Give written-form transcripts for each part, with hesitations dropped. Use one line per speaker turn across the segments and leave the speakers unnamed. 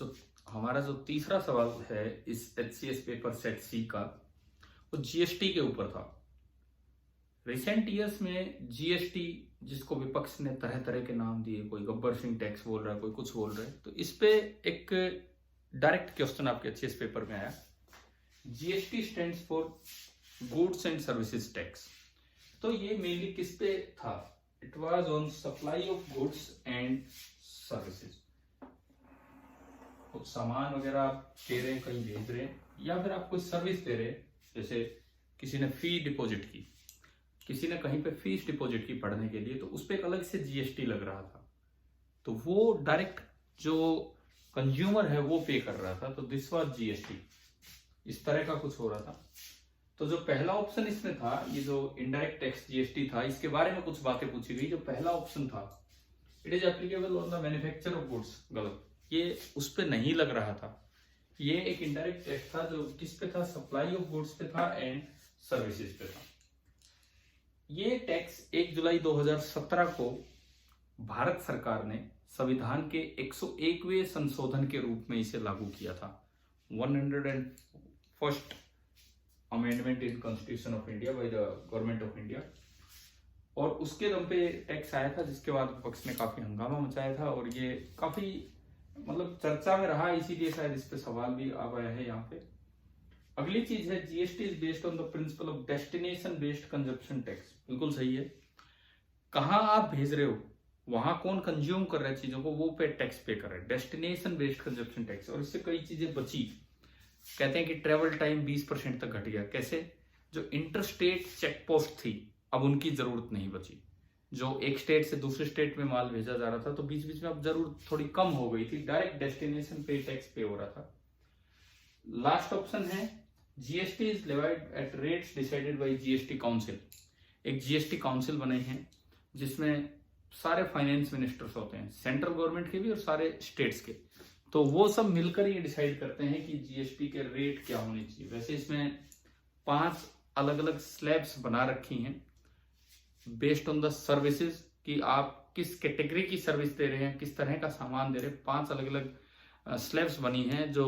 जो हमारा जो तीसरा सवाल है इस HCS पेपर सेट सी का, वो जीएसटी के ऊपर था। रिसेंट ईयर्स में जीएसटी, जिसको विपक्ष ने तरह तरह के नाम दिए, कोई गब्बर सिंह टैक्स बोल रहा है, कोई कुछ बोल रहा है, तो इस पे एक डायरेक्ट क्वेश्चन आपके HCS पेपर में आया। GST stands for goods and services tax. तो ये मेनली किस पे था? It was on supply of goods and services. कुछ सामान वगैरह आप दे रहे हैं, कहीं भेज रहे हैं, या फिर आप कोई सर्विस दे रहे हैं, जैसे किसी ने फी डिपॉजिट की, किसी ने कहीं पे फीस डिपॉजिट की पढ़ने के लिए, तो उस पर एक अलग से जीएसटी लग रहा था। तो वो डायरेक्ट जो कंज्यूमर है वो पे कर रहा था, तो दिस वाज जीएसटी। इस तरह का कुछ हो रहा था। तो जो पहला ऑप्शन इसमें था, ये जो इनडायरेक्ट टैक्स जीएसटी था, इसके बारे में कुछ बातें पूछी गई। जो पहला ऑप्शन था, it is applicable on the manufacture of goods, गलत, ये उस पे नहीं लग रहा था। ये एक इनडायरेक्ट टैक्स था जो किस पे था? सप्लाई ऑफ गुड्स पे था एंड सर्विसेज पे था। ये टैक्स 1 जुलाई 2017 को भारत सरकार ने संविधान के 101वें संशोधन के रूप में इसे लागू किया था। 101st amendment in constitution of India by the government of India. और उसके दम पे टैक्स आया था, जिसके बाद विपक्ष ने काफी हंगामा मचाया था और ये काफी मतलब चर्चा में रहा, इसीलिए शायद इस पे सवाल भी आ गया है यहाँ पे। अगली चीज है, GST is based on the principle of destination based consumption tax. बिल्कुल सही है। कहाँ आप भेज रहे हो, वहां कौन कंज्यूम कर रहा है चीजों को, वो पे टैक्स पे कर रहा है, डेस्टिनेशन बेस्ड कंजप्शन टैक्स। और इससे कई चीजें बची। कहते हैं कि ट्रेवल टाइम 20% तक घट गया। कैसे? जो इंटरस्टेट चेक पोस्ट थी, अब उनकी जरूरत नहीं बची। जो एक स्टेट से दूसरे स्टेट में माल भेजा जा रहा था, तो बीच बीच में अब जरूरत थोड़ी कम हो गई थी, डायरेक्ट डेस्टिनेशन पे टैक्स पे हो रहा था। लास्ट ऑप्शन है, GST is levied at rates decided by GST council. एक जीएसटी काउंसिल बने हैं जिसमें सारे फाइनेंस मिनिस्टर्स होते हैं, सेंट्रल गवर्नमेंट के भी और सारे स्टेट्स के। तो वो सब मिलकर ये डिसाइड करते हैं कि जीएसटी के रेट क्या होने चाहिए। वैसे इसमें 5 अलग अलग स्लैब्स बना रखी हैं बेस्ड ऑन द सर्विसेज, कि आप किस कैटेगरी की सर्विस दे रहे हैं, किस तरह का सामान दे रहे हैं। 5 अलग अलग स्लैब्स बनी हैं, जो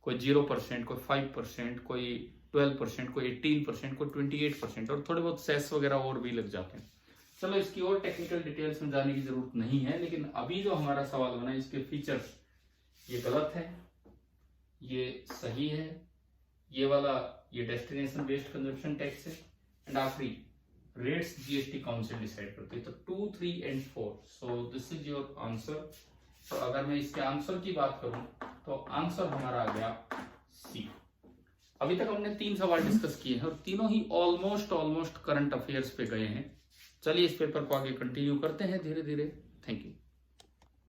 कोई 0%, कोई 5%, कोई 12%, कोई 18%, कोई 28%, और थोड़े बहुत सेस वगैरह और भी लग जाते हैं। चलो, इसकी और टेक्निकल डिटेल्स में जाने की जरूरत नहीं है, लेकिन अभी जो हमारा सवाल बना, इसके फीचर्स, ये गलत है, ये सही है, ये वाला ये डेस्टिनेशन बेस्ड कंजप्शन टैक्स है, एंड आखिरी रेट्स जीएसटी काउंसिल डिसाइड करती है। तो 2, 3 and 4, so this is your answer. तो अगर मैं इसके आंसर की बात करूं, तो आंसर हमारा आ गया सी। अभी तक हमने 3 सवाल डिस्कस किए हैं और तीनों ही ऑलमोस्ट करंट अफेयर्स पे गए हैं। चलिए इस पेपर को आगे कंटिन्यू करते हैं धीरे धीरे। Thank you.